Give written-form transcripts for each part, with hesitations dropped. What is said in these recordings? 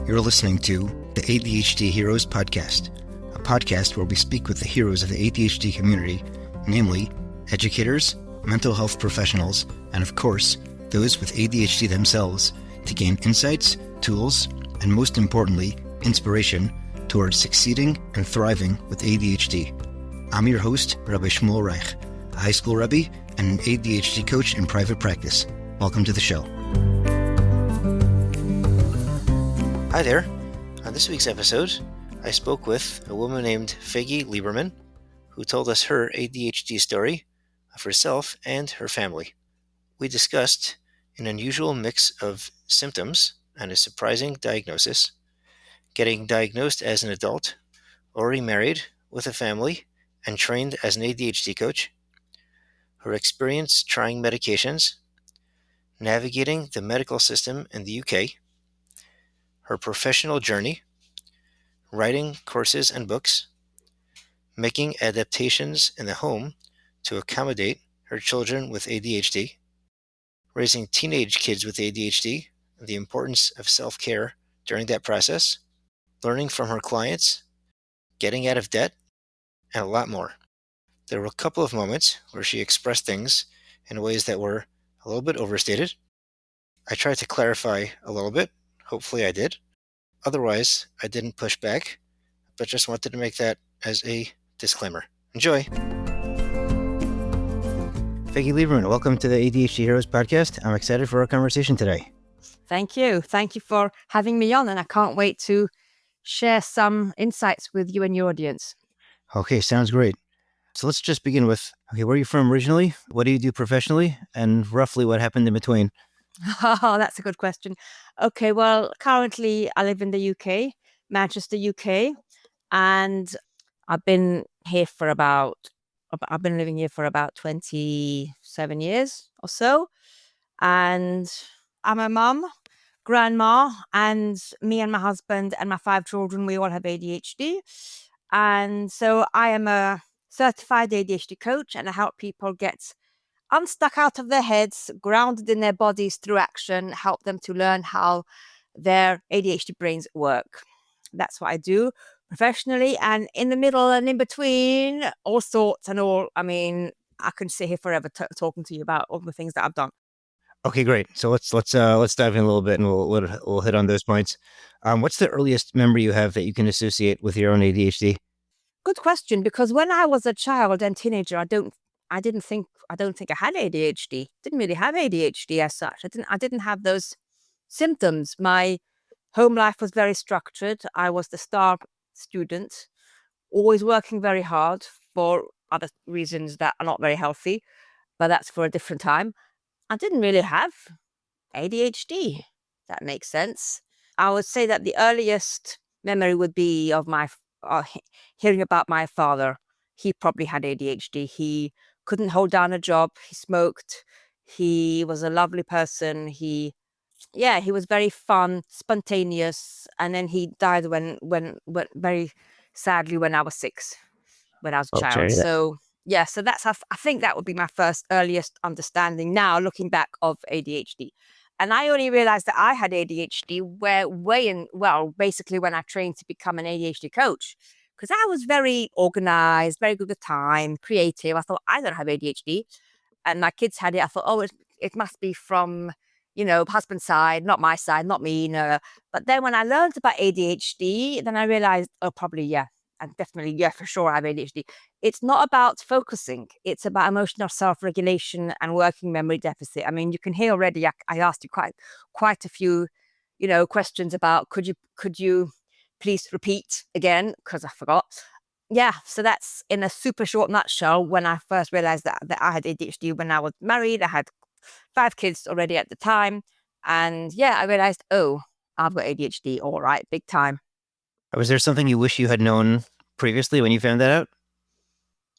You're listening to the ADHD Heroes Podcast, a podcast where we speak with the heroes of the ADHD community, namely educators, mental health professionals, and of course, those with ADHD themselves, to gain insights, tools, and most importantly, inspiration towards succeeding and thriving with ADHD. I'm your host, Rabbi Shmuel Reich, a high school Rebbe and an ADHD coach in private practice. Welcome to the show. Hi there. On this week's episode, I spoke with a woman named Faigy Leibermann, who told us her ADHD story of herself and her family. We discussed an unusual mix of symptoms and a surprising diagnosis, getting diagnosed as an adult, already married, with a family, and trained as an ADHD coach, her experience trying medications, navigating the medical system in the UK, her professional journey, writing courses and books, making adaptations in the home to accommodate her children with ADHD, raising teenage kids with ADHD, and the importance of self-care during that process, learning from her clients, getting out of debt, and a lot more. There were a couple of moments where she expressed things in ways that were a little bit overstated. I tried to clarify a little bit. Hopefully I did. Otherwise, I didn't push back, but just wanted to make that as a disclaimer. Enjoy! Faigy Leibermann, welcome to the ADHD Heroes Podcast. I'm excited for our conversation today. Thank you. Thank you for having me on, and I can't wait to share some insights with you and your audience. Okay, sounds great. So let's just begin with, where are you from originally? What do you do professionally? And roughly what happened in between? Oh, that's a good question. Okay, well, currently I live in the UK, Manchester, UK, and I've been living here for about 27 years or so. And I'm a mum, grandma, and me and my husband and my 5 children, we all have ADHD. And so I am a certified ADHD coach, and I help people get unstuck out of their heads, grounded in their bodies through action, help them to learn how their ADHD brains work. That's what I do professionally, and in the middle and in between, all sorts and all. I mean, I can sit here forever talking to you about all the things that I've done. Okay, great. So let's dive in a little bit, and we'll hit on those points. What's the earliest memory you have that you can associate with your own ADHD? Good question, because when I was a child and teenager, I don't think I had ADHD. Didn't really have ADHD as such. I didn't have those symptoms. My home life was very structured. I was the star student, always working very hard for other reasons that are not very healthy, but that's for a different time. I didn't really have ADHD. That makes sense. I would say that the earliest memory would be of my hearing about my father. He probably had ADHD. He couldn't hold down a job. He smoked. He was a lovely person. He was very fun, spontaneous, and then he died when very sadly when I was 6, when I was a child. So that's I think that would be my first earliest understanding now, looking back, of ADHD. And I only realized that I had ADHD basically when I trained to become an ADHD coach, because I was very organized, very good with time, creative. I thought, I don't have ADHD. And my kids had it. I thought, oh, it must be from, husband's side, not my side, not me. No. But then when I learned about ADHD, then I realized, oh, probably, yeah. And definitely, yeah, for sure, I have ADHD. It's not about focusing. It's about emotional self-regulation and working memory deficit. I mean, you can hear already, I asked you quite a few, questions about, could you please repeat again? Because I forgot. Yeah, so that's in a super short nutshell when I first realized that I had ADHD when I was married. I had 5 kids already at the time. And yeah, I realized, oh, I've got ADHD. All right, big time. Was there something you wish you had known previously when you found that out?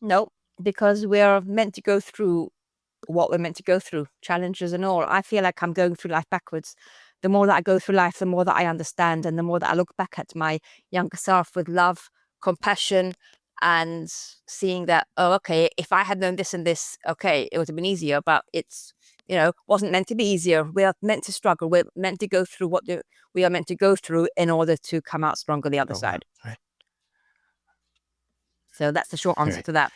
No, because we're meant to go through what we're meant to go through, challenges and all. I feel like I'm going through life backwards. The more that I go through life, the more that I understand, and the more that I look back at my younger self with love, compassion, and seeing that, oh, okay, if I had known this and this, okay, it would have been easier, but it's wasn't meant to be easier. We are meant to struggle. We're meant to go through what we are meant to go through in order to come out stronger the other Oh, wow. side. Right. So that's the short All answer right. to that.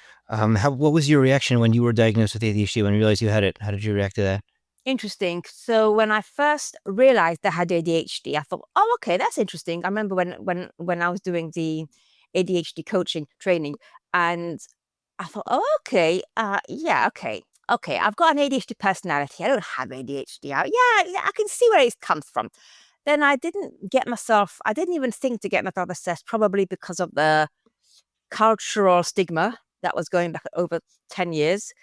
What was your reaction when you were diagnosed with ADHD, when you realized you had it? How did you react to that? Interesting. So when I first realized I had ADHD, I thought, oh, okay, that's interesting. I remember when I was doing the ADHD coaching training, and I thought, oh, okay, yeah, okay, I've got an ADHD personality. I don't have ADHD. Yeah, yeah, I can see where it comes from. Then I didn't even think to get myself assessed, probably because of the cultural stigma that was going back over 10 years.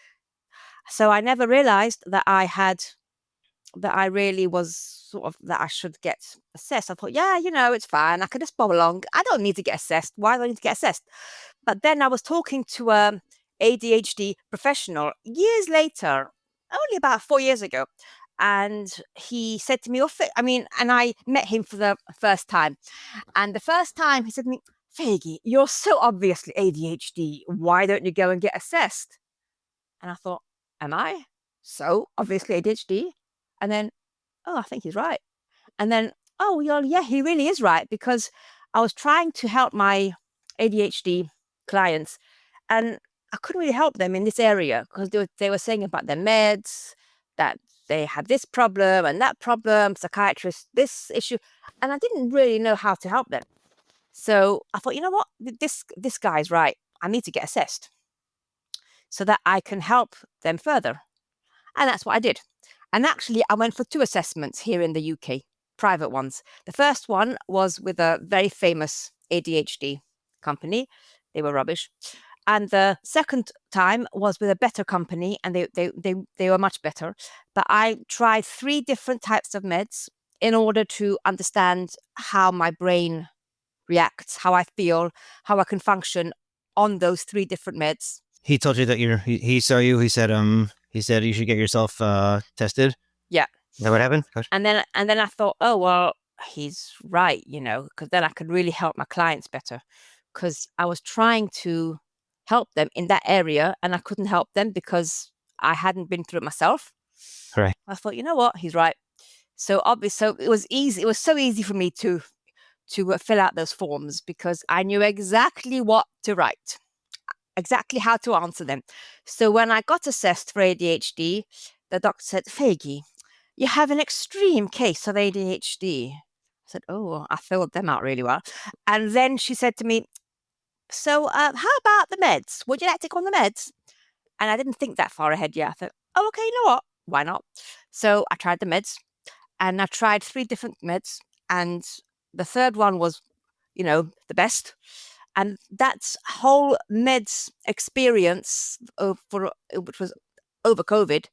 So I never realized that I really was sort of that I should get assessed. I thought, yeah, it's fine. I can just bob along. I don't need to get assessed. Why do I need to get assessed? But then I was talking to a ADHD professional years later, only about 4 years ago. And he said to me, and I met him for the first time. And the first time he said to me, Faigy, you're so obviously ADHD. Why don't you go and get assessed? And I thought, am I so obviously ADHD? And then, oh, I think he's right. And then, oh, well, yeah, he really is right, because I was trying to help my ADHD clients, and I couldn't really help them in this area because they were saying about their meds, that they had this problem and that problem, psychiatrist, this issue, and I didn't really know how to help them. So I thought, you know what, this guy's right. I need to get assessed so that I can help them further. And that's what I did. And actually, I went for 2 assessments here in the UK, private ones. The first one was with a very famous ADHD company. They were rubbish. And the second time was with a better company, and they were much better. But I tried 3 different types of meds in order to understand how my brain reacts, how I feel, how I can function on those 3 different meds. He told you that he saw you. He said you should get yourself tested. Yeah. Is that what happened? And then I thought, oh, well, he's right, because then I could really help my clients better, because I was trying to help them in that area and I couldn't help them because I hadn't been through it myself. Right. I thought, you know what, he's right. So obviously, so it was easy. It was so easy for me to fill out those forms because I knew exactly what to write, exactly how to answer them. So when I got assessed for ADHD, the doctor said, Faigy, you have an extreme case of ADHD. I said, oh, I filled them out really well. And then she said to me, so how about the meds? Would you like to go on the meds? And I didn't think that far ahead yet. I thought, oh, okay, you know what? Why not? So I tried the meds, and I tried 3 different meds, and the third one was, the best. And that whole meds experience which was over COVID,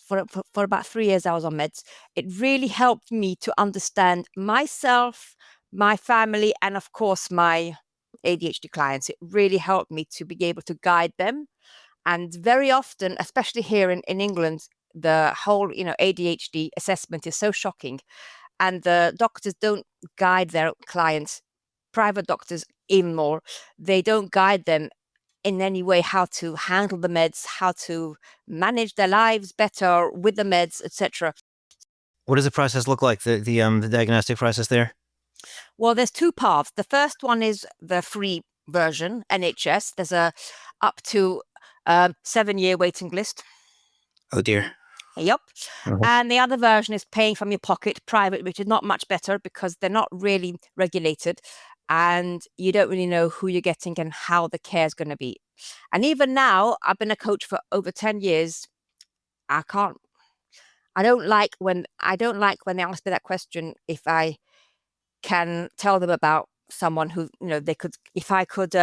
for about 3 years I was on meds. It really helped me to understand myself, my family, and of course my ADHD clients. It really helped me to be able to guide them. And very often, especially here in England, the whole ADHD assessment is so shocking, and the doctors don't guide their clients, private doctors even more. They don't guide them in any way how to handle the meds, how to manage their lives better with the meds, etc. What does the process look like? The diagnostic process there. Well, there's 2 paths. The first one is the free version, NHS. There's a up to 7-year waiting list. Oh dear. Yep. Mhm. And the other version is paying from your pocket, private, which is not much better because they're not really regulated and you don't really know who you're getting and how the care is going to be. And even now, I've been a coach for over 10 years. I don't like when they ask me that question, if I can tell them about someone who, if I could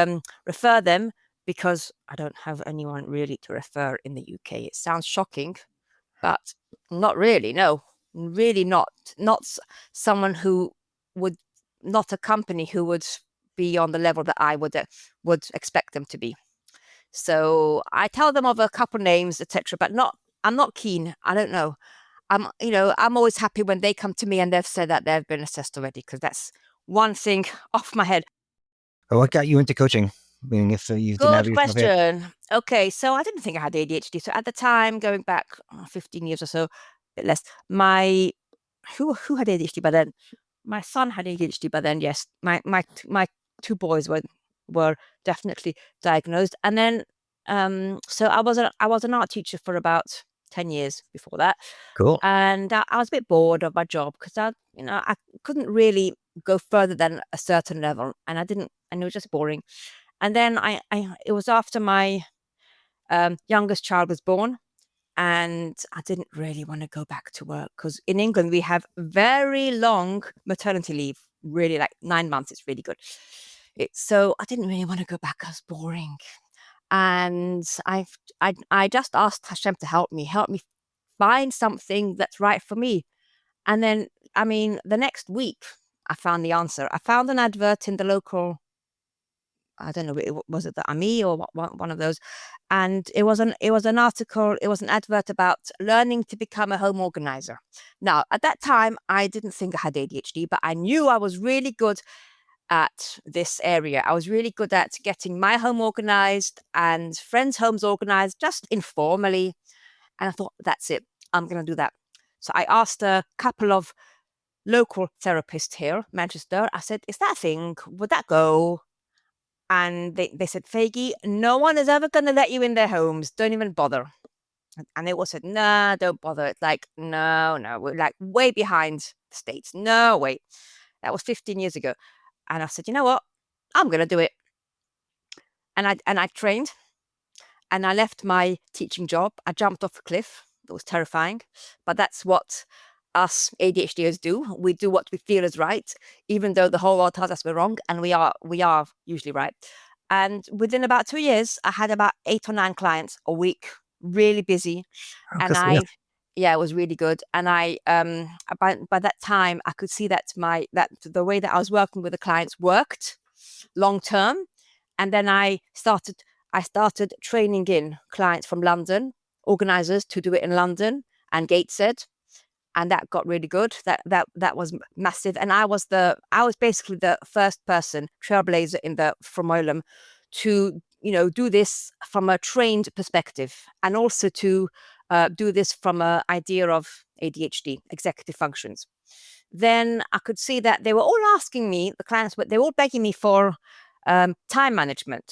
refer them, because I don't have anyone really to refer in the UK. It sounds shocking, but not really. No, really not. Not someone who would, not a company who would be on the level that I would expect them to be. So I tell them of a couple names, etc. But I'm not keen. I don't know. I'm always happy when they come to me and they've said that they've been assessed already, because that's one thing off my head. What got you into coaching? Meaning if you didn't have Good it yourself yet? question. Okay, so I didn't think I had ADHD. So at the time, going back 15 years or so, a bit less, my who had ADHD by then? My son had ADHD by then. Yes, my two boys were definitely diagnosed, and then so I was an art teacher for about 10 years before that, Cool. and I was a bit bored of my job because I couldn't really go further than a certain level, and and it was just boring. And then it was after my youngest child was born, and I didn't really want to go back to work because in England we have very long maternity leave, really like 9 months. It's really good. So I didn't really want to go back. It was boring, and I just asked Hashem to help me find something that's right for me. And then, I mean, the next week I found the answer. I found an advert in the local, I don't know, was it the Ami or one of those? And it was an article, it was an advert about learning to become a home organizer. Now, at that time, I didn't think I had ADHD, but I knew I was really good at this area. I was really good at getting my home organized and friends' homes organized, just informally. And I thought, that's it. I'm going to do that. So I asked a couple of local therapists here, Manchester. I said, is that a thing? Would that go? And they said, Faigy, no one is ever going to let you in their homes. Don't even bother. And they all said, nah, don't bother. It's like, no, we're like way behind the States. No, wait. That was 15 years ago. And I said, you know what? I'm going to do it. And I trained and I left my teaching job. I jumped off a cliff. It was terrifying. But that's what us ADHDers do. We do what we feel is right, even though the whole world tells us we're wrong, and we are usually right. And within about 2 years, I had about 8 or 9 clients a week, really busy. And Yeah. yeah, it was really good. And by that time, I could see that that the way that I was working with the clients worked long term. And then I started training in clients from London, organizers to do it in London and Gateshead, and that got really good. That was massive. And I was basically the first person, trailblazer in the Fromoilum, to do this from a trained perspective, and also to do this from an idea of ADHD, executive functions. Then I could see that they were all asking me, the clients, but they were all begging me for time management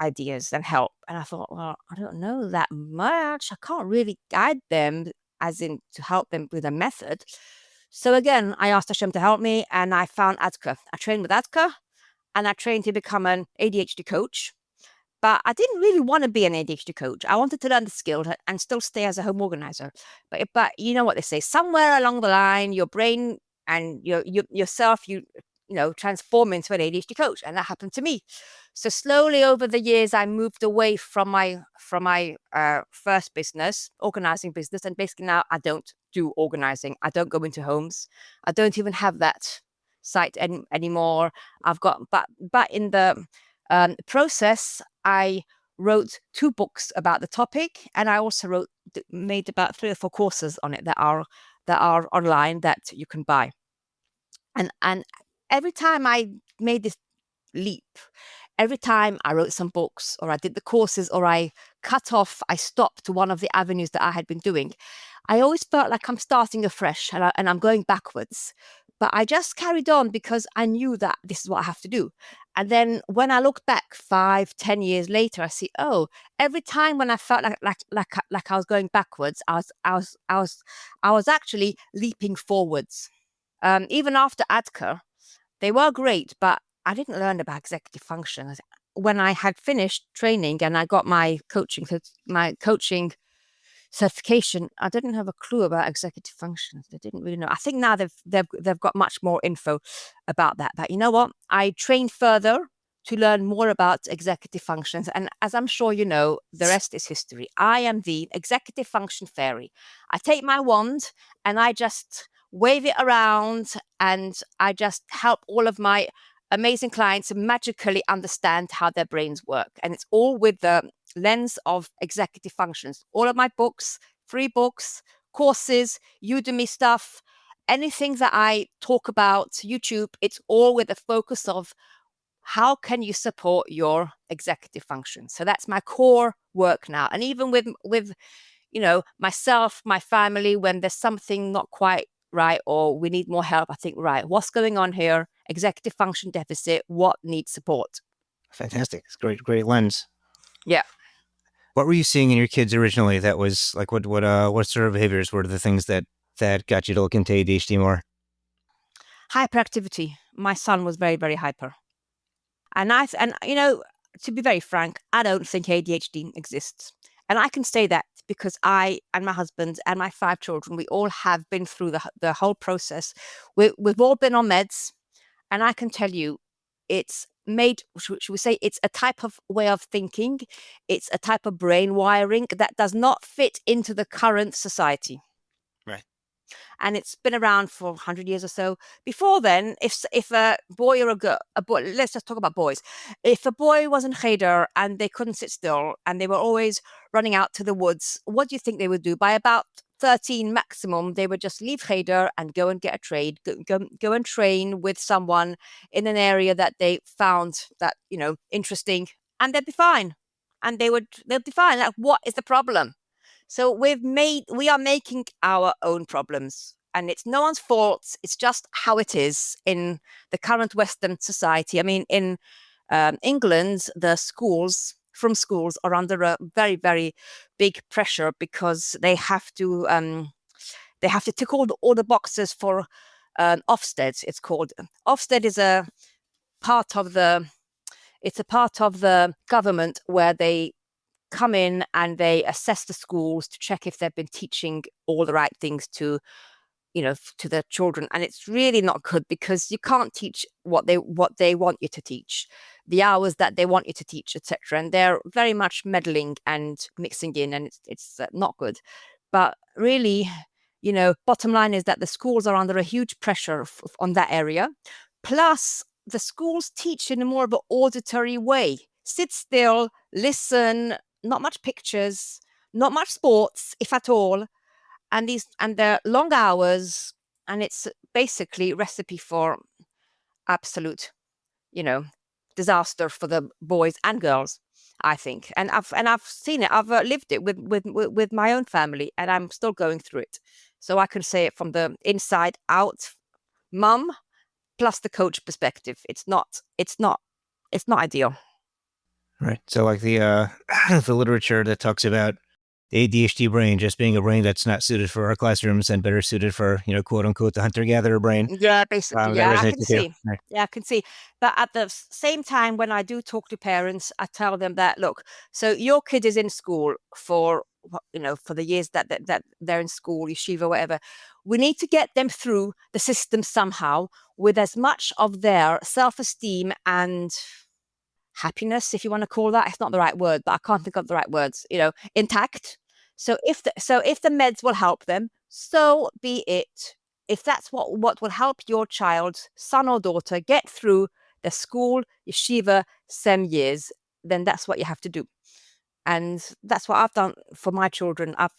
ideas and help. And I thought, well, I don't know that much. I can't really guide them, as in to help them with a method. So again, I asked Hashem to help me, and I found Adka. I trained with Adka, and I trained to become an ADHD coach. But I didn't really want to be an ADHD coach. I wanted to learn the skill and still stay as a home organizer. But you know what they say, somewhere along the line, your brain and yourself, transform into an ADHD coach. And that happened to me. So slowly over the years, I moved away from my first business, organizing business. And basically now I don't do organizing. I don't go into homes. I don't even have that site anymore. But in the process, I wrote 2 books about the topic, and I also made about 3 or 4 courses on it that are online that you can buy. And every time I made this leap, every time I wrote some books or I did the courses or I stopped one of the avenues that I had been doing, I always felt like I'm starting afresh and I'm going backwards. But I just carried on because I knew that this is what I have to do. And then when I look back 5, 10 years later, I see, oh, every time when I felt like I was going backwards, I was actually leaping forwards. Even after ADKA, they were great, but I didn't learn about executive functions. When I had finished training and I got my coaching certification, I didn't have a clue about executive functions. They didn't really know. I think now they've got much more info about that. But you know what? I trained further to learn more about executive functions. And as I'm sure you know, the rest is history. I am the executive function fairy. I take my wand and I just wave it around and I just help all of my amazing clients magically understand how their brains work. And it's all with the lens of executive functions. All of my books, free books, courses, Udemy stuff, anything that I talk about, YouTube, it's all with a focus of how can you support your executive function? So that's my core work now. And even with myself, my family, when there's something not quite right or we need more help, I think, right, what's going on here? Executive function deficit, what needs support? Fantastic. It's great lens. Yeah. What were you seeing in your kids originally that was like what sort of behaviors were the things that got you to look into ADHD more? Hyperactivity. My son was very, very hyper. And to be very frank, I don't think ADHD exists. And I can say that because I and my husband and my 5 children, we all have been through the whole process. We've all been on meds, and I can tell you, it's made, should we say, it's a type of way of thinking. It's a type of brain wiring that does not fit into the current society. Right. And it's been around for 100 years or so. Before then, if a boy or a boy, let's just talk about boys. If a boy was in cheder and they couldn't sit still and they were always running out to the woods, what do you think they would do? By about 13 maximum, they would just leave cheder and go and get a trade, go and train with someone in an area that they found that, interesting, and they'd be fine. And they'll be fine. Like, what is the problem? So we are making our own problems, and it's no one's fault. It's just how it is in the current Western society. I mean, in England, the schools are under a very, very big pressure because they have to tick all the boxes for Ofsted. It's called Ofsted is a part of the it's a part of the government where they come in and they assess the schools to check if they've been teaching all the right things to the children. And it's really not good because you can't teach what they want you to teach, the hours that they want you to teach, etc. And they're very much meddling and mixing in, and it's not good. But really, bottom line is that the schools are under a huge pressure on that area. Plus, the schools teach in a more of an auditory way. Sit still, listen, not much pictures, not much sports, if at all. And they're long hours, and it's basically recipe for absolute, disaster for the boys and girls, I think. And I've seen it. I've lived it with my own family, and I'm still going through it. So I can say it from the inside out, mum plus the coach perspective. It's not ideal. Right. So like the the literature that talks about the ADHD brain just being a brain that's not suited for our classrooms and better suited for, quote unquote, the hunter gatherer brain. Yeah, basically. That Yeah, I resonates can with you. see. Right. Yeah, I can see. But at the same time, when I do talk to parents, I tell them that, look, so your kid is in school for, for the years that they're in school, yeshiva, whatever. We need to get them through the system somehow with as much of their self-esteem and happiness, if you want to call that. It's not the right word, but I can't think of the right words, intact. So if the meds will help them, so be it. If that's what will help your child, son or daughter, get through the school, yeshiva, SEM years, then that's what you have to do. And that's what I've done for my children. I've,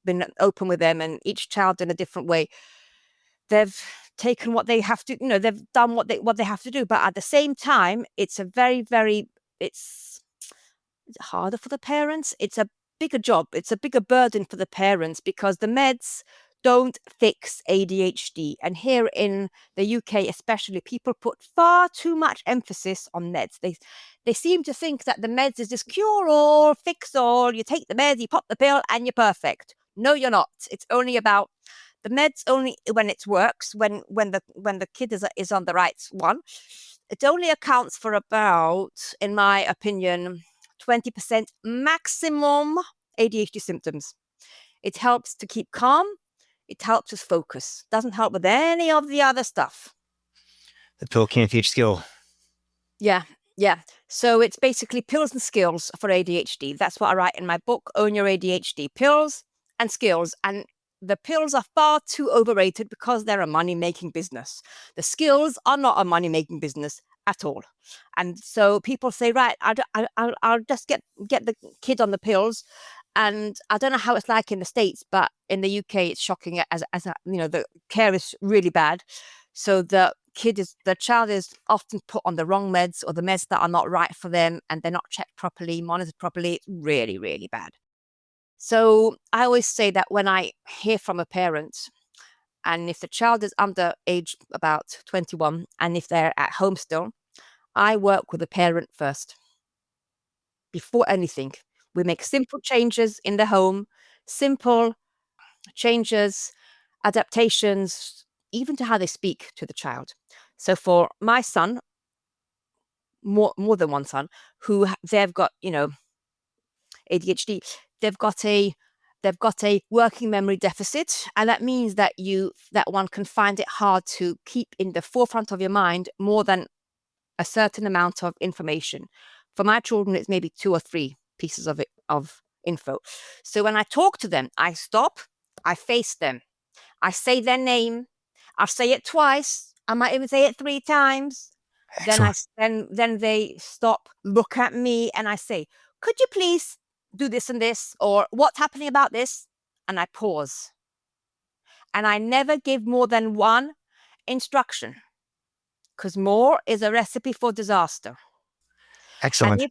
been open with them, and each child in a different way. They've taken what they have to, they've done what they have to do. But at the same time, it's a very, very, it's harder for the parents. It's a bigger job. It's a bigger burden for the parents because the meds don't fix ADHD. And here in the UK, especially, people put far too much emphasis on meds. They seem to think that the meds is this cure all, fix all. You take the meds, you pop the pill, and you're perfect. No, you're not. It's only about the meds only when it works, when the kid is on the right one. It only accounts for about, in my opinion, 20% maximum ADHD symptoms. It helps to keep calm. It helps us focus. Doesn't help with any of the other stuff. The pill can't teach skill. Yeah, yeah. So it's basically pills and skills for ADHD. That's what I write in my book, Own Your ADHD. Pills and skills. And the pills are far too overrated because they're a money-making business. The skills are not a money-making business at all. And so people say, right, I'll just get the kid on the pills. And I don't know how it's like in the States, but in the UK, it's shocking. The care is really bad. So the the child is often put on the wrong meds or the meds that are not right for them, and they're not checked properly, monitored properly. It's really, really bad. So I always say that when I hear from a parent, and if the child is under age about 21, and if they're at home still, I work with the parent first before anything. We make simple changes in the home, simple changes, adaptations, even to how they speak to the child. So for my son, more than one son, who they've got, ADHD, they've got a working memory deficit, and that means that one can find it hard to keep in the forefront of your mind more than a certain amount of information. For my children, it's maybe 2 or 3 pieces of info. So when I talk to them, I stop, I face them, I say their name, I'll say it twice, I might even say it 3 times. Excellent. Then they stop, look at me, and I say, "Could you please do this and this?" Or "What's happening about this?" And I pause. And I never give more than 1 instruction, because more is a recipe for disaster. And Excellent.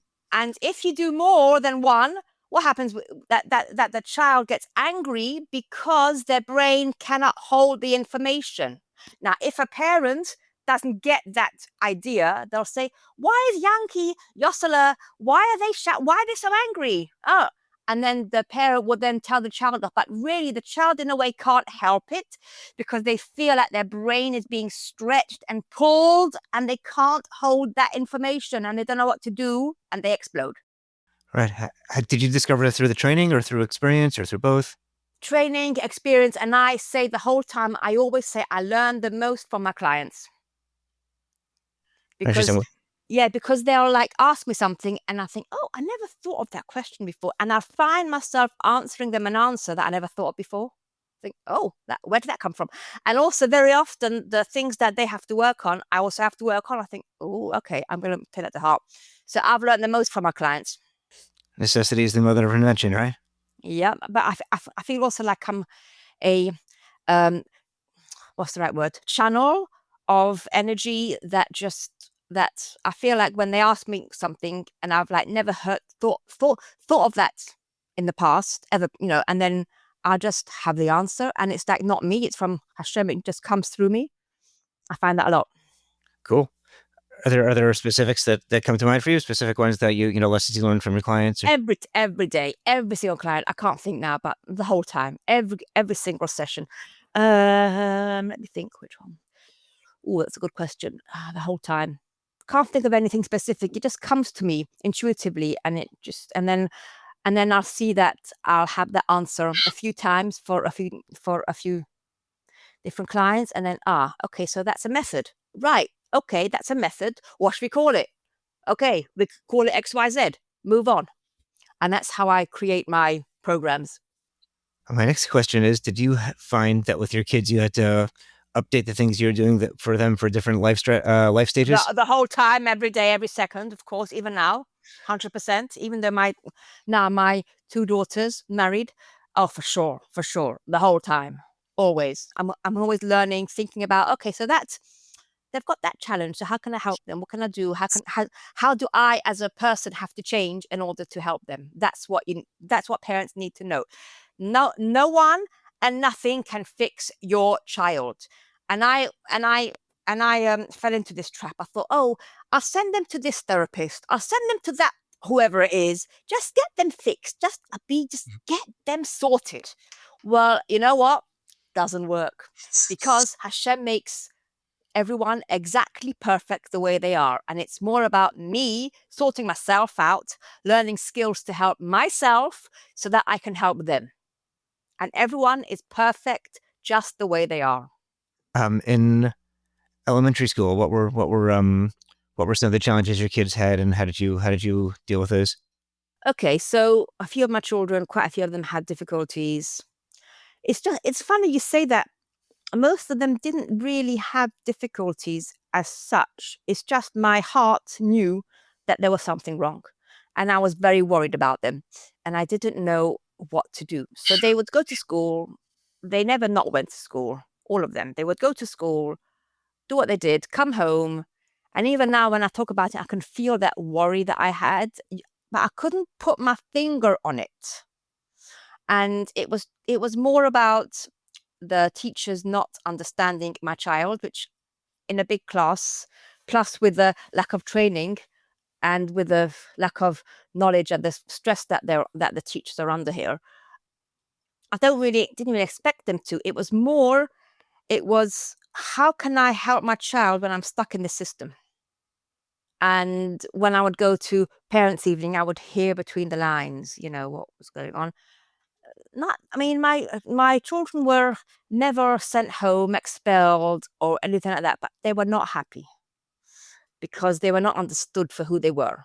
if you do more than 1, what happens? That the child gets angry because their brain cannot hold the information. Now, if a parent doesn't get that idea, they'll say, "Why is Yankee, Yossela, why are they so angry?" Oh, and then the parent would then tell the child, but really the child in a way can't help it, because they feel like their brain is being stretched and pulled, and they can't hold that information, and they don't know what to do, and they explode. Right. Did you discover that through the training or through experience or through both? Training, experience, and I say the whole time, I always say I learn the most from my clients, because Interesting. because they'll like ask me something and I think, "Oh, I never thought of that question before," and I find myself answering them an answer that I never thought of before. Think, "Oh, where did that come from?" And also very often the things that they have to work on, I also have to work on. I think, "Oh, okay, I'm going to take that to heart." So I've learned the most from my clients. Necessity is the mother of invention, right? Yeah, but I feel also like I'm a um what's the right word? Channel of energy that I feel like when they ask me something and I've like never heard thought of that in the past ever, and then I just have the answer, and it's like not me, it's from Hashem, it just comes through me. I find that a lot. Cool. Are there specifics that come to mind for you? Specific ones that lessons you learned from your clients? Or... Every day, every single client. I can't think now, but the whole time, every single session. Let me think which one. Oh, that's a good question. The whole time. Can't think of anything specific. It just comes to me intuitively, and then I'll see that I'll have the answer a few times for a few different clients, and then okay, so that's a method, right? Okay, that's a method. What should we call it? Okay, we call it XYZ. Move on, and that's how I create my programs. My next question is: did you find that with your kids you had to update the things you're doing for them for different life stages? The whole time, every day, every second, of course, even now, 100%. Even though my 2 daughters married, oh, for sure, the whole time, always. I'm always learning, thinking about, okay, so they've got that challenge. So how can I help them? What can I do? How do I, as a person, have to change in order to help them? That's what parents need to know. No one and nothing can fix your child. And I fell into this trap. I thought, oh, I'll send them to this therapist. I'll send them to that whoever it is. Just get them fixed. Just get them sorted. Well, you know what? Doesn't work, because Hashem makes everyone exactly perfect the way they are, and it's more about me sorting myself out, learning skills to help myself so that I can help them. And everyone is perfect just the way they are. In elementary school, what were some of the challenges your kids had, and how did you deal with those? Okay, so a few of my children, quite a few of them had difficulties. It's funny you say that. Most of them didn't really have difficulties as such. It's just my heart knew that there was something wrong, and I was very worried about them, and I didn't know what to do. So they would go to school. They never not went to school. All of them. They would go to school. do what they did, come home. And even now, when I talk about it, I can feel that worry that I had, but I couldn't put my finger on it. And it was more about the teachers not understanding my child, which in a big class, plus with the lack of training and with the lack of knowledge and the stress that the teachers are under here, I didn't really expect them to. It was how can I help my child when I'm stuck in the system? And when I would go to parents' evening, I would hear between the lines, what was going on. Not, I mean, my children were never sent home, expelled, or anything like that, but they were not happy because they were not understood for who they were.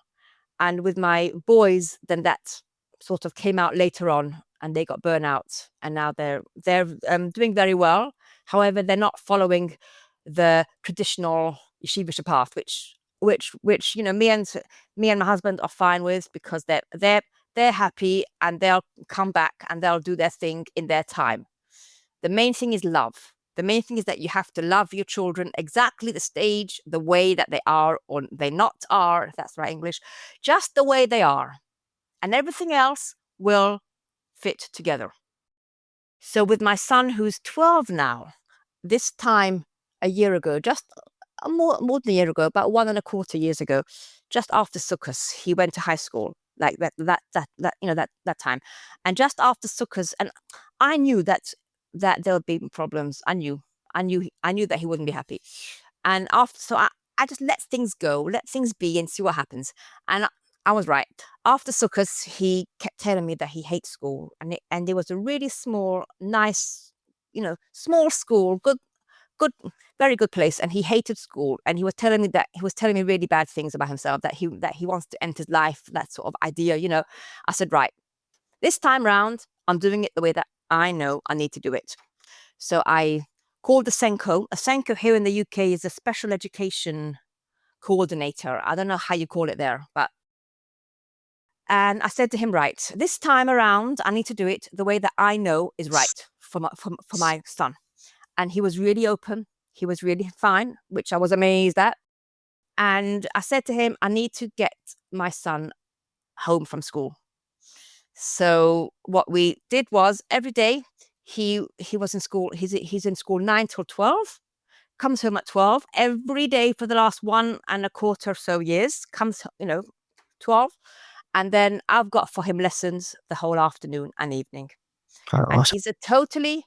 And with my boys, then that sort of came out later on, and they got burnout, and now they're doing very well. However, they're not following the traditional yeshivish path, which me and my husband are fine with, because they're happy, and they'll come back and they'll do their thing in their time. The main thing is love. The main thing is that you have to love your children exactly the stage, the way that they are, or they not are, if that's the right English, just the way they are. And everything else will fit together. So with my son, who's 12 now, this time a year ago, just more than a year ago, about 1.25 years ago, just after Sukkot, he went to high school, like that time. And just after Sukkot, and I knew that there would be problems. I knew that he wouldn't be happy. And so I just let things go, let things be, and see what happens. And I was right. After Sukkot, he kept telling me that he hates school, and it was a really small, nice, small school, good, very good place, and he hated school. And he was telling me really bad things about himself, that he wants to end his life, that sort of idea. I said, right, this time round, I'm doing it the way that I know I need to do it. So I called the Senko. A Senko here in the UK is a special education coordinator. I don't know how you call it there, and I said to him, right, this time around, I need to do it the way that I know is right for my son. And he was really open. He was really fine, which I was amazed at. And I said to him, I need to get my son home from school. So what we did was, every day he was in school. He's in school 9 till 12, comes home at 12 every day for the last 1.25 or so years, comes 12. And then I've got for him lessons the whole afternoon and evening. Oh, And awesome. he's a totally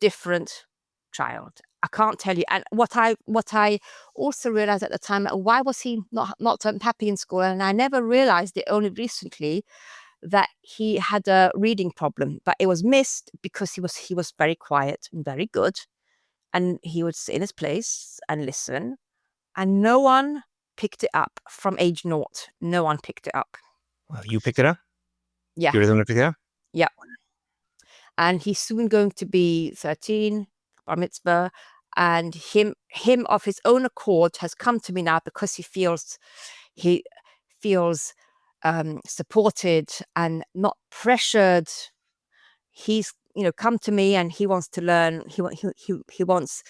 different child. I can't tell you. And what I also realized at the time, why was he not happy in school? And I never realized it, only recently, that he had a reading problem, but it was missed because he was very quiet and very good, and he would sit in his place and listen, and no one picked it up from age 0. No one picked it up. Well, you picked it up? Yeah. You were the one to pick it up? Yeah. And he's soon going to be 13, bar mitzvah, and him of his own accord has come to me now because he feels supported and not pressured. He's come to me, and he wants to learn. He wants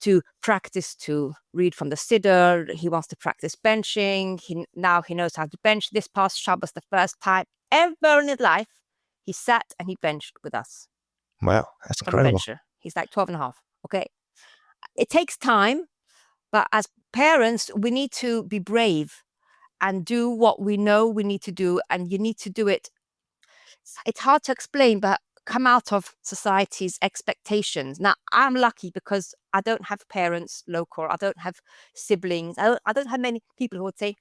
to practice to read from the Siddur. He wants to practice benching. Now he knows how to bench. This past Shabbos, the first time ever in his life, he sat and he benched with us. Wow, that's From a incredible. bencher. He's like 12 and a half. Okay. It takes time, but as parents, we need to be brave and do what we know we need to do. And you need to do it. It's hard to explain, but come out of society's expectations. Now, I'm lucky because I don't have parents local. I don't have siblings. I don't have many people who would say,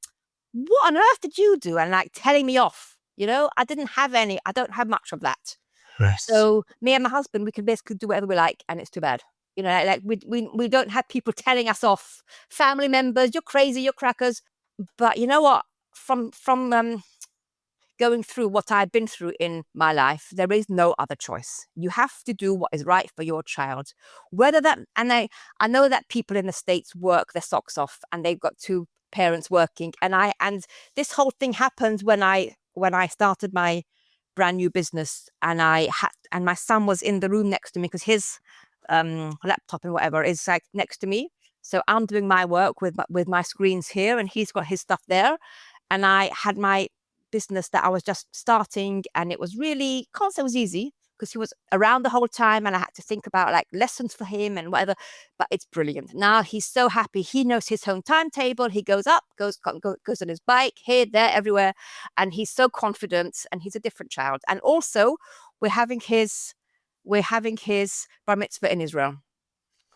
what on earth did you do? And like telling me off. I didn't have any. I don't have much of that. Right. So me and my husband, we can basically do whatever we like, and it's too bad. Like we don't have people telling us off. Family members, you're crazy, you're crackers. But you know what? From going through what I've been through in my life, there is no other choice. You have to do what is right for your child. Whether that, and I know that people in the States work their socks off, and they've got 2 parents working. And this whole thing happened when I started my brand new business, and my son was in the room next to me because his laptop and whatever is like next to me. So I'm doing my work with my screens here, and he's got his stuff there. And I had my business that I was just starting, and it was really, can't say it was easy because he was around the whole time, and I had to think about like lessons for him and whatever. But it's brilliant. Now he's so happy. He knows his own timetable. He goes up, goes on his bike here, there, everywhere, and he's so confident. And he's a different child. And also, we're having his bar mitzvah in Israel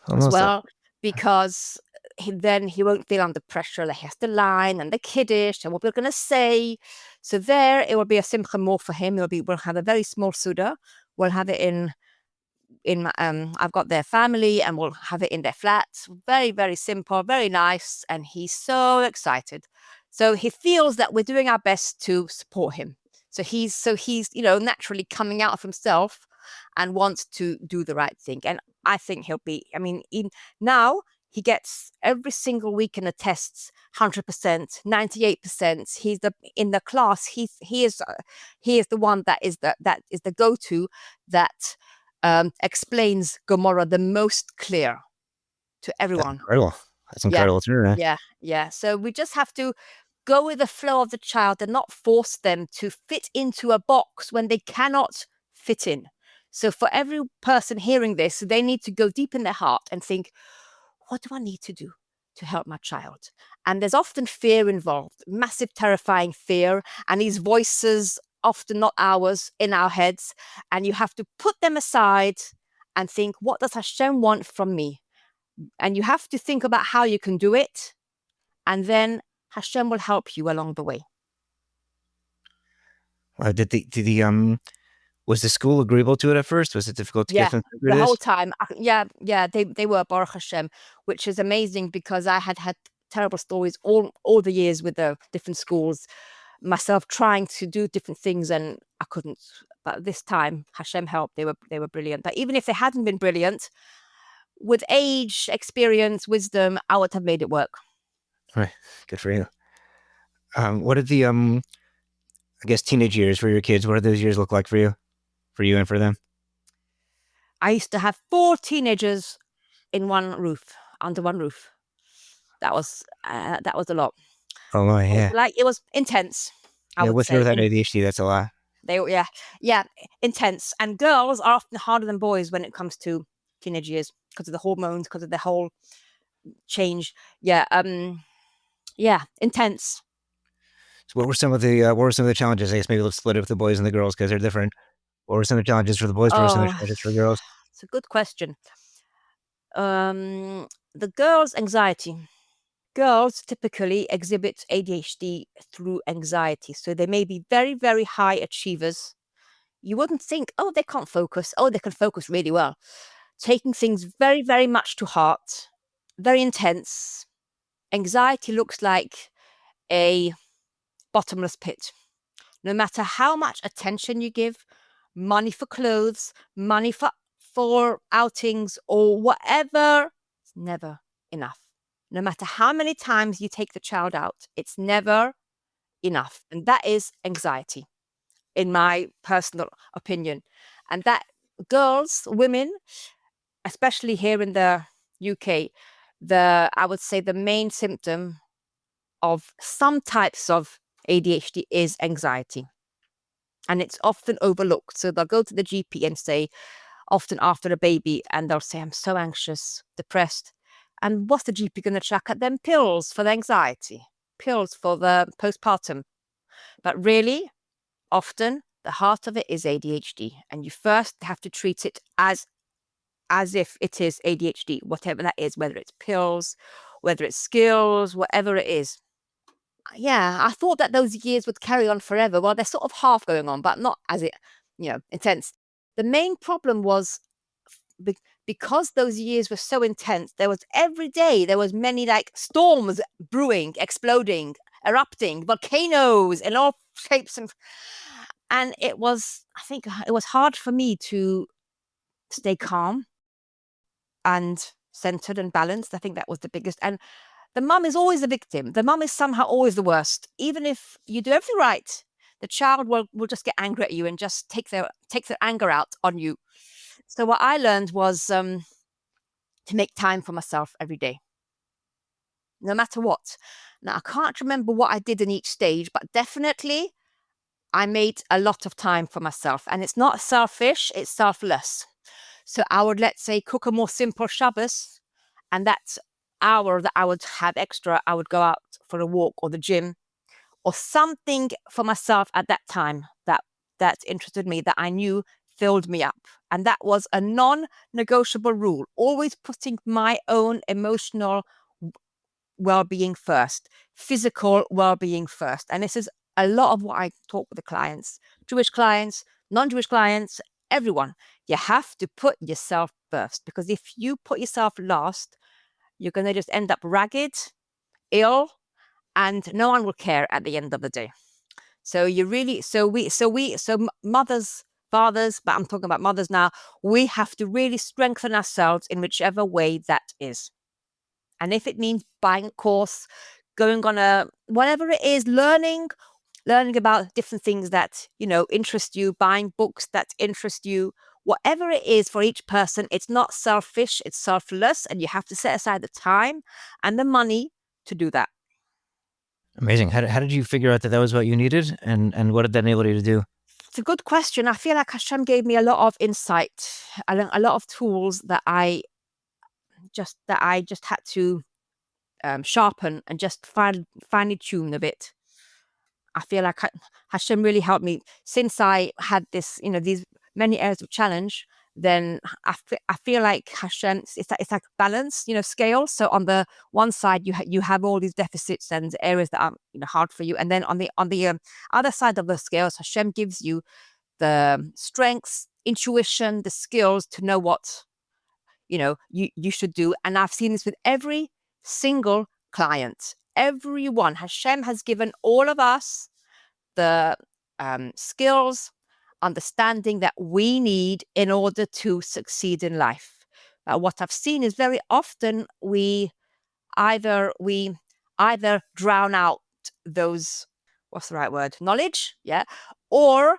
as Almost. well, because then he won't feel under pressure. Like he has the line and the kiddush and what we're going to say. So there, it will be a simcha more for him. We'll have a very small suda. We'll have it in my, I've got their family, and we'll have it in their flats. Very, very simple, very nice. And he's so excited. So he feels that we're doing our best to support him. So he's naturally coming out of himself and wants to do the right thing. And I think he'll be, now he gets every single week in the tests 100%, 98%. He's in the class. He is the one that is the go-to that explains Gomorrah the most clear to That's everyone. incredible. That's Yeah, incredible too, right? yeah. So we just have to go with the flow of the child and not force them to fit into a box when they cannot fit in. So for every person hearing this, they need to go deep in their heart and think, what do I need to do to help my child? And there's often fear involved, massive, terrifying fear, and these voices, often not ours, in our heads. And you have to put them aside and think, what does Hashem want from me? And you have to think about how you can do it. And then Hashem will help you along the way. Was the school agreeable to it at first? Was it difficult to get them through The this? whole time. They were, Baruch Hashem, which is amazing because I had terrible stories all the years with the different schools, myself trying to do different things, and I couldn't. But this time, Hashem helped. They were brilliant. But even if they hadn't been brilliant, with age, experience, wisdom, I would have made it work. Right. Good for you. What did the I guess teenage years for your kids? What did those years look like for you and for them? I used to have 4 teenagers in one roof, under one roof. That was a lot. Oh my, yeah. It was intense, I Yeah, would with or say. without ADHD, that's a lot. Intense. And girls are often harder than boys when it comes to teenage years because of the hormones, because of the whole change. Intense. So what were some of the challenges? I guess maybe let's split it with the boys and the girls because they're different. What were some of the challenges for the boys? What were some of the Oh, challenges for girls? it's a good question. The girls' anxiety. Girls typically exhibit ADHD through anxiety. So they may be very, very high achievers. You wouldn't think, oh, they can't focus. Oh, they can focus really well. Taking things very, very much to heart, very intense. Anxiety looks like a bottomless pit. No matter how much attention you give, money for clothes, money for outings, or whatever, it's never enough. No matter how many times you take the child out, it's never enough. And that is anxiety, in my personal opinion. And that women, especially here in the UK, I would say the main symptom of some types of ADHD is anxiety. And it's often overlooked. So they'll go to the GP and say, often after a baby, and they'll say, I'm so anxious, depressed. And what's the GP going to chuck at them? Pills for the anxiety, pills for the postpartum. But really, often the heart of it is ADHD. And you first have to treat it as if it is ADHD, whatever that is, whether it's pills, whether it's skills, whatever it is. Yeah, I thought that those years would carry on forever. Well, they're sort of half going on, but not as intense. The main problem was because those years were so intense, every day there was many like storms brewing, exploding, erupting, volcanoes in all shapes and I think it was hard for me to stay calm and centered and balanced. I think that was the biggest. And the mum is always the victim. The mum is somehow always the worst. Even if you do everything right, the child will just get angry at you and just take their anger out on you. So what I learned was to make time for myself every day. no matter what. Now, I can't remember what I did in each stage, but definitely I made a lot of time for myself. And it's not selfish, it's selfless. So I would, let's say, cook a more simple Shabbos, and that hour that I would have extra, I would go out for a walk or the gym or something for myself at that time that interested me, that I knew filled me up. And that was a non-negotiable rule, always putting my own emotional well-being first, physical well-being first. And this is a lot of what I talk with the clients, Jewish clients, non-Jewish clients, everyone. You have to put yourself first, because if you put yourself last, you're going to just end up ragged, ill, and no one will care at the end of the day. So you really, so mothers, fathers, but I'm talking about mothers now, we have to really strengthen ourselves in whichever way that is. And if it means buying a course, going on a, whatever it is, learning about different things that, interest you, buying books that interest you, whatever it is for each person, it's not selfish, it's selfless, and you have to set aside the time and the money to do that. Amazing. How did you figure out that that was what you needed, and what did that enable you to do? It's a good question. I feel like Hashem gave me a lot of insight, a lot of tools that I just had to sharpen and just finely tune a bit. I feel like Hashem really helped me since I had this, these many areas of challenge. Then I feel like Hashem, it's like balance, scale. So on the one side, you have all these deficits and areas that are hard for you, and then on the other side of the scales, Hashem gives you the strengths, intuition, the skills to know what you should do. And I've seen this with every single client. Everyone, Hashem has given all of us the skills, understanding that we need in order to succeed in life. What I've seen is very often we either drown out those, what's the right word, knowledge, yeah, or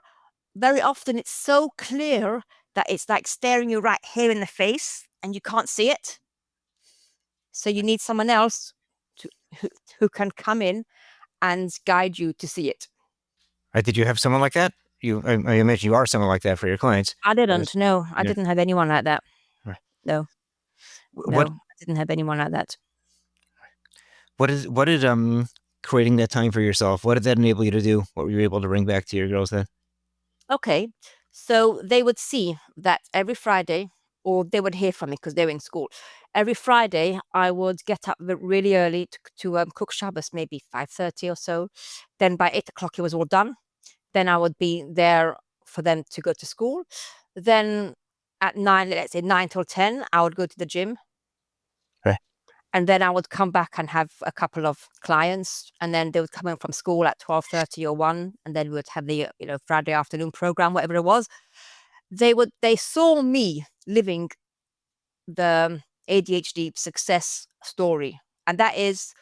very often it's so clear that it's like staring you right here in the face and you can't see it. So you need someone else who can come in and guide you to see it. Right? Did you have someone like that? I imagine you are someone like that for your clients. I didn't. No, I didn't have anyone like that. Right. No, What I didn't have anyone like that. what did creating that time for yourself? What did that enable you to do? What were you able to bring back to your girls then? Okay, so they would see that every Friday, or they would hear from me because they were in school. Every Friday, I would get up really early to cook Shabbos, maybe 5:30 or so. Then by 8 o'clock, it was all done. Then I would be there for them to go to school. Then at 9, let's say 9 till 10, I would go to the gym. Right. And then I would come back and have a couple of clients, and then they would come in from school at 12:30 or 1, and then we would have the Friday afternoon program, whatever it was. They saw me living the ADHD success story, and that is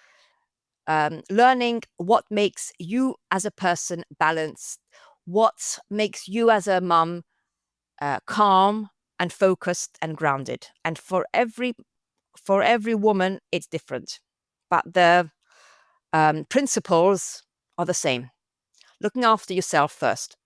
learning what makes you as a person balanced, what makes you as a mum calm and focused and grounded. And for every woman, it's different, but the principles are the same. Looking after yourself first.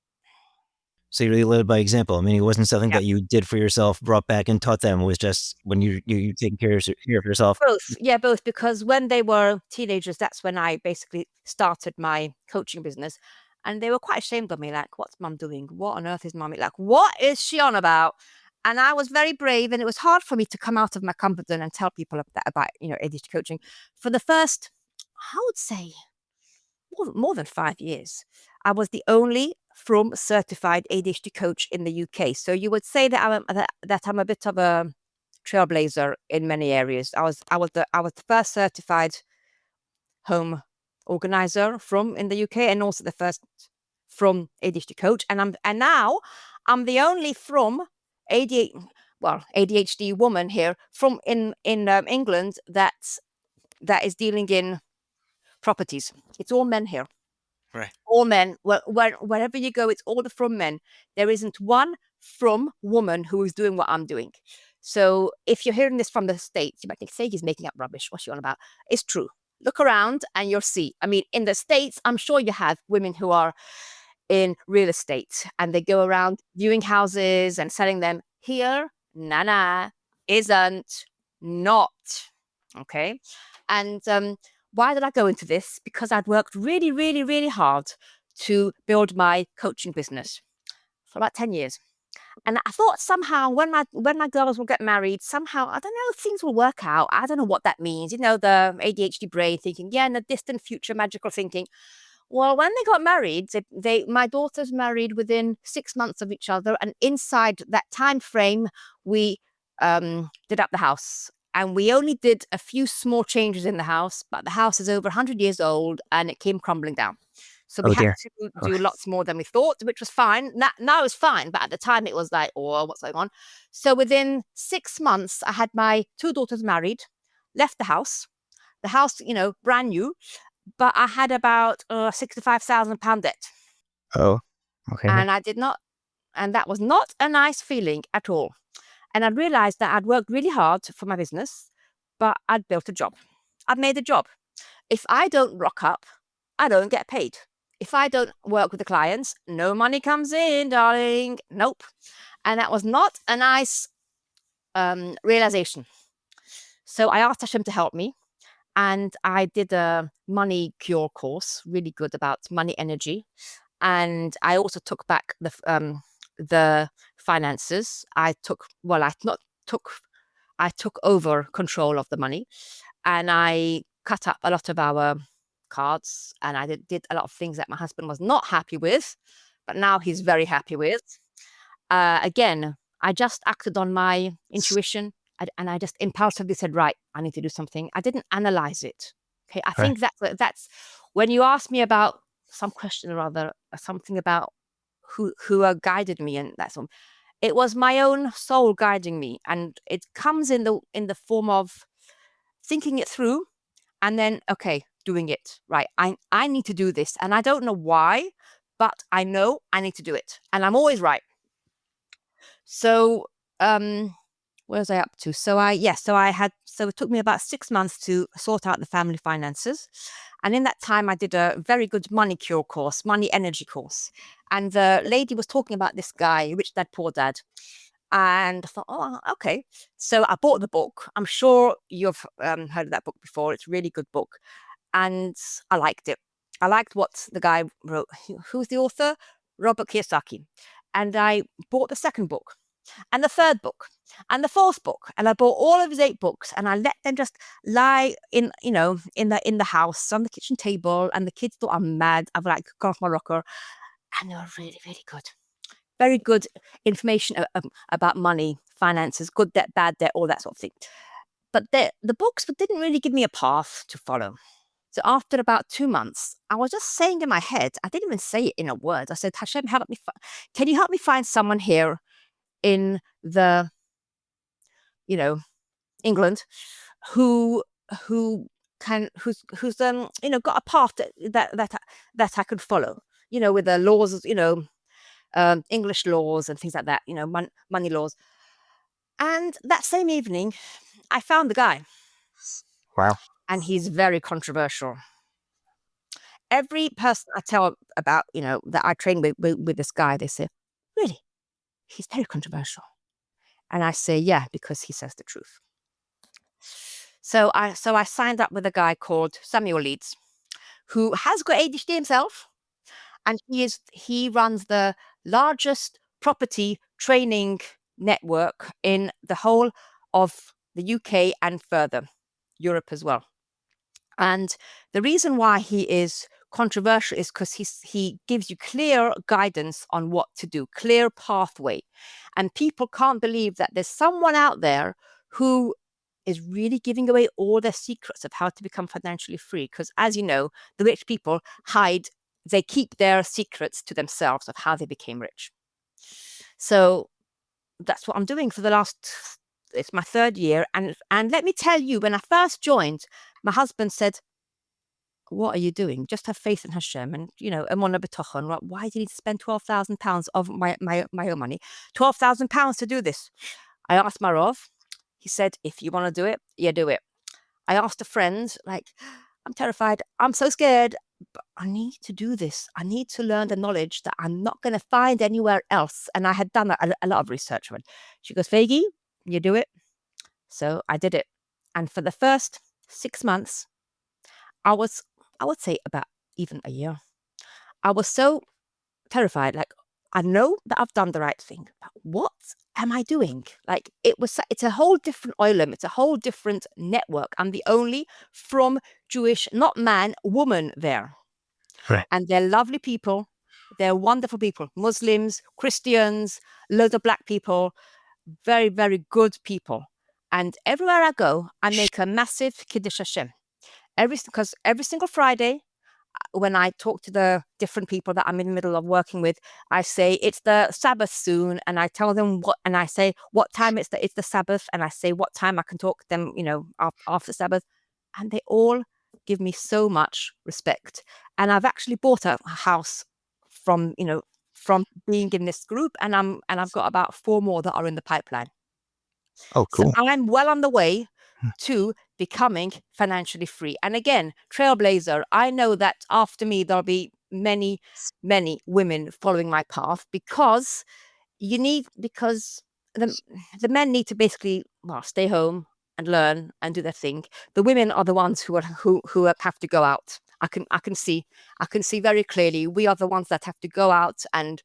So you really led by example. I mean, it wasn't something that you did for yourself, brought back and taught them. It was just when you taking care of yourself. Both. Yeah, both. Because when they were teenagers, that's when I basically started my coaching business. And they were quite ashamed of me, like, what's mum doing? What on earth is mummy? Like, what is she on about? And I was very brave, and it was hard for me to come out of my comfort zone and tell people about ADHD coaching. For the first, I would say, more than 5 years, I was the only from certified ADHD coach in the UK. So you would say that I'm a bit of a trailblazer in many areas. I was the first certified home organizer from in the UK, and also the first from ADHD coach. And now I'm the only from ADHD woman here from in England that is dealing in properties. It's all men here. Right. All men. Wherever you go, it's all from men. There isn't one from woman who is doing what I'm doing. So if you're hearing this from the States, you might think, Faigy's making up rubbish. What's she on about? It's true. Look around and you'll see. I mean, in the States, I'm sure you have women who are in real estate and they go around viewing houses and selling them. Here, nana, isn't, not. Okay. And why did I go into this? Because I'd worked really, really, really hard to build my coaching business for about 10 years. And I thought somehow when my girls will get married, somehow, I don't know, things will work out. I don't know what that means. You know, the ADHD brain thinking, yeah, in the distant future, magical thinking. Well, when they got married, my daughters married within 6 months of each other, and inside that time frame, we did up the house. And we only did a few small changes in the house, but the house is over 100 years old and it came crumbling down. So we Oh had dear. to Oh, do lots more than we thought, which was fine. Now it's fine, but at the time it was like, oh, what's going on? So within 6 months, I had my 2 daughters married, left the house. The house, you know, brand new, but I had about £65,000 debt. oh, okay. And I did not, and that was not a nice feeling at all. And I realized that I'd worked really hard for my business, but I'd built a job. I'd made a job. If I don't rock up, I don't get paid. If I don't work with the clients, no money comes in, darling. Nope. And that was not a nice realization. So I asked Hashem to help me. And I did a money cure course, really good about money energy. And I also took back the finances. I took, well, I not took, I took over control of the money, and I cut up a lot of our cards, and I did a lot of things that my husband was not happy with, but now he's very happy with. Again, I just acted on my intuition, and I just impulsively said, right, I need to do something. I didn't analyze it. Okay, I Right. think that's when you ask me about some question or other, something about who guided me, and that's all. It was my own soul guiding me, and it comes in the form of thinking it through, and then okay, doing it. Right, I need to do this, and I don't know why, but I know I need to do it, and I'm always right. So, where was I up to? So it took me about 6 months to sort out the family finances. And in that time, I did a very good money cure course, money energy course. And the lady was talking about this guy, Rich Dad, Poor Dad. And I thought, oh, okay. So I bought the book. I'm sure you've heard of that book before. It's a really good book. And I liked it. I liked what the guy wrote. Who's the author? Robert Kiyosaki. And I bought the second book and the third book and the fourth book, and I bought all of his 8 books, and I let them just lie in, in the house on the kitchen table, and the kids thought I'm mad. I've like gone off my rocker, and they were really, really good, very good information about money, finances, good debt, bad debt, all that sort of thing. But the books didn't really give me a path to follow. So after about 2 months, I was just saying in my head, I didn't even say it in a word. I said, Hashem, can you help me find someone here in the, England, who who's got a path that I could follow, with the laws, English laws and things like that, money laws. And that same evening, I found the guy, Wow. and he's very controversial. Every person I tell about, that I train with this guy, they say, really, he's very controversial. And I say, yeah, because he says the truth. So I signed up with a guy called Samuel Leeds, who has got ADHD himself, and he runs the largest property training network in the whole of the UK and further, Europe as well. And the reason why he is controversial is because he gives you clear guidance on what to do, clear pathway. And people can't believe that there's someone out there who is really giving away all their secrets of how to become financially free. Because as you know, the rich people they keep their secrets to themselves of how they became rich. So that's what I'm doing for it's my 3rd year. And let me tell you, when I first joined, my husband said, what are you doing? Just have faith in Hashem, and Emona b'tochon. Why do you need to spend £12,000 of my own money? £12,000 to do this. I asked my Rav. He said, if you want to do it, you do it. I asked a friend, like, I'm terrified. I'm so scared. But I need to do this. I need to learn the knowledge that I'm not going to find anywhere else. And I had done a lot of research on it. She goes, Faigy, you do it. So I did it. And for the first 6 months, I would say about even a year, I was so terrified. Like, I know that I've done the right thing, but what am I doing? Like, it's a whole different oilum. It's a whole different network. I'm the only from Jewish, not man, woman there. Right. And they're lovely people. They're wonderful people. Muslims, Christians, loads of black people, very, very good people. And everywhere I go, I make a massive Kiddush Hashem. Because every single Friday, when I talk to the different people that I'm in the middle of working with, I say it's the Sabbath soon, and I tell them and I say what time it's the Sabbath, and I say what time I can talk to them, after Sabbath, and they all give me so much respect. And I've actually bought a house from being in this group, and I've got about 4 more that are in the pipeline. Oh, So cool. I'm well on the way to becoming financially free. And again, trailblazer, I know that after me, there'll be many, many women following my path because the men need to basically, stay home and learn and do their thing. The women are the ones who have to go out. I can see very clearly we are the ones that have to go out and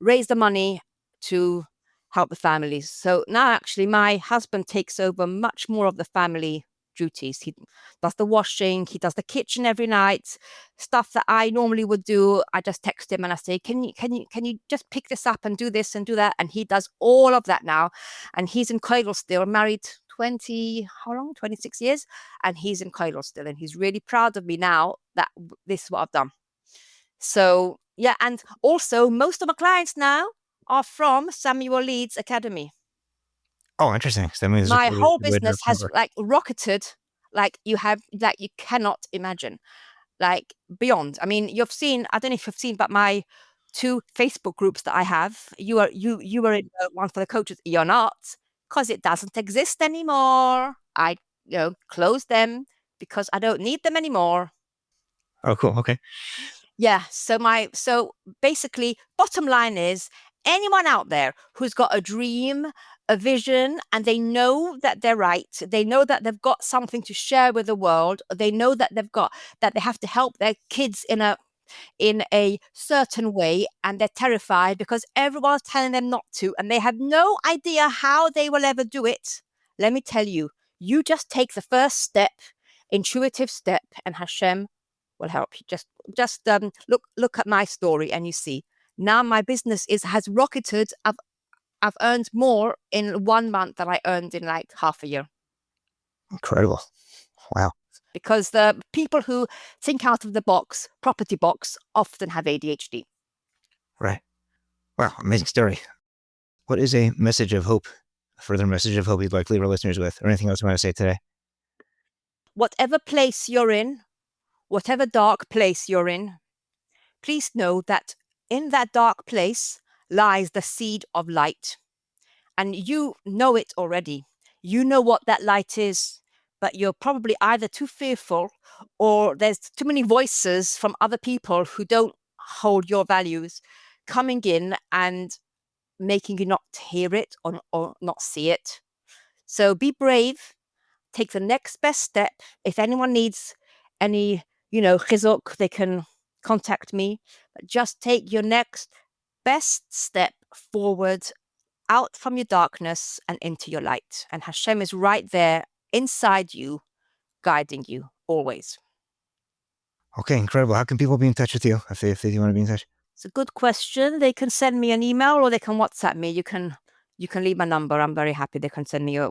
raise the money to help the families. So now actually my husband takes over much more of the family duties. He does the washing, he does the kitchen every night, stuff that I normally would do. I just text him and I say, can you just pick this up and do this and do that? And he does all of that now. And he's in Koilel still, married 26 years, and he's in Koilel still. And he's really proud of me now that this is what I've done. So yeah, and also most of my clients now are from Samuel Leeds Academy. Oh, interesting. So that means My whole business has rocketed like you cannot imagine, like beyond. I mean, I don't know if you've seen, but my 2 Facebook groups that I have, you were in one for the coaches. You're not, because it doesn't exist anymore. I closed them because I don't need them anymore. Oh, cool. Okay. Yeah. So basically, bottom line is anyone out there who's got a dream, a vision, and they know that they're right, they know that they've got something to share with the world, they know that they have to help their kids in a certain way, and they're terrified because everyone's telling them not to, and they have no idea how they will ever do it. Let me tell you, you just take the first step, intuitive step, and Hashem will help you. Just look at my story, and you see now my business has rocketed. I've earned more in 1 month than I earned in like half a year. Incredible. Wow. Because the people who think out of the box, property box, often have ADHD. Right. Wow. Amazing story. What is a message of hope, a further message of hope you'd like to leave our listeners with, or anything else you want to say today? Whatever place you're in, whatever dark place you're in, please know that in that dark place lies the seed of light. And you know it already. You know what that light is, but you're probably either too fearful or there's too many voices from other people who don't hold your values coming in and making you not hear it or not see it. So be brave, take the next best step. If anyone needs any, chizuk, they can contact me. But just take your next best step forward, out from your darkness and into your light. And Hashem is right there inside you, guiding you always. Okay, incredible. How can people be in touch with you if they do want to be in touch? It's a good question. They can send me an email or they can WhatsApp me. You can leave my number. I'm very happy. They can send me a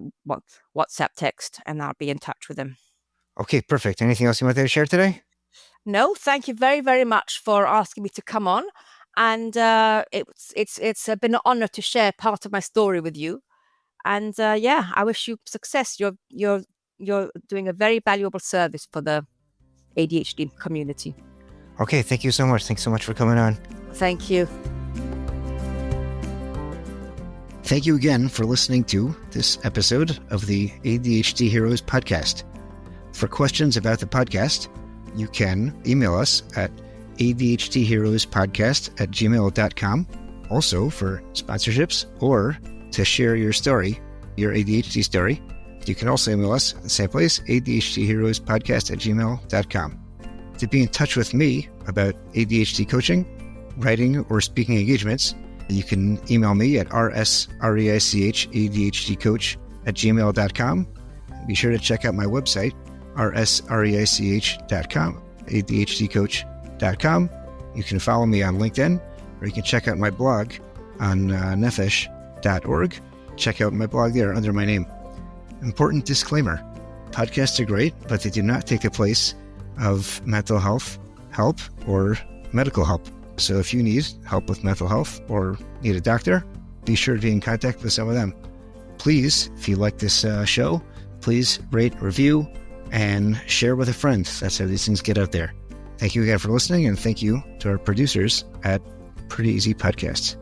WhatsApp text and I'll be in touch with them. Okay, perfect. Anything else you want to share today? No, thank you very, very much for asking me to come on. And it's been an honor to share part of my story with you. And I wish you success. You're doing a very valuable service for the ADHD community. Okay, thank you so much. Thanks so much for coming on. Thank you. Thank you again for listening to this episode of the ADHD Heroes podcast. For questions about the podcast, you can email us at adhdheroespodcast@gmail.com. Also, for sponsorships or to share your story, your ADHD story, you can also email us at the same place, adhdheroespodcast@gmail.com. To be in touch with me about ADHD coaching, writing, or speaking engagements, you can email me at rsreichadhdcoach@gmail.com. Be sure to check out my website, rsreich.com, adhdcoach.com. You can follow me on LinkedIn, or you can check out my blog on nefesh.org. Check out my blog there under my name. Important disclaimer: podcasts are great, but they do not take the place of mental health help or medical help. So if you need help with mental health or need a doctor, be sure to be in contact with some of them. Please, if you like this show, please rate, review, and share with a friend. That's how these things get out there. Thank you again for listening, and thank you to our producers at Pretty Easy Podcasts.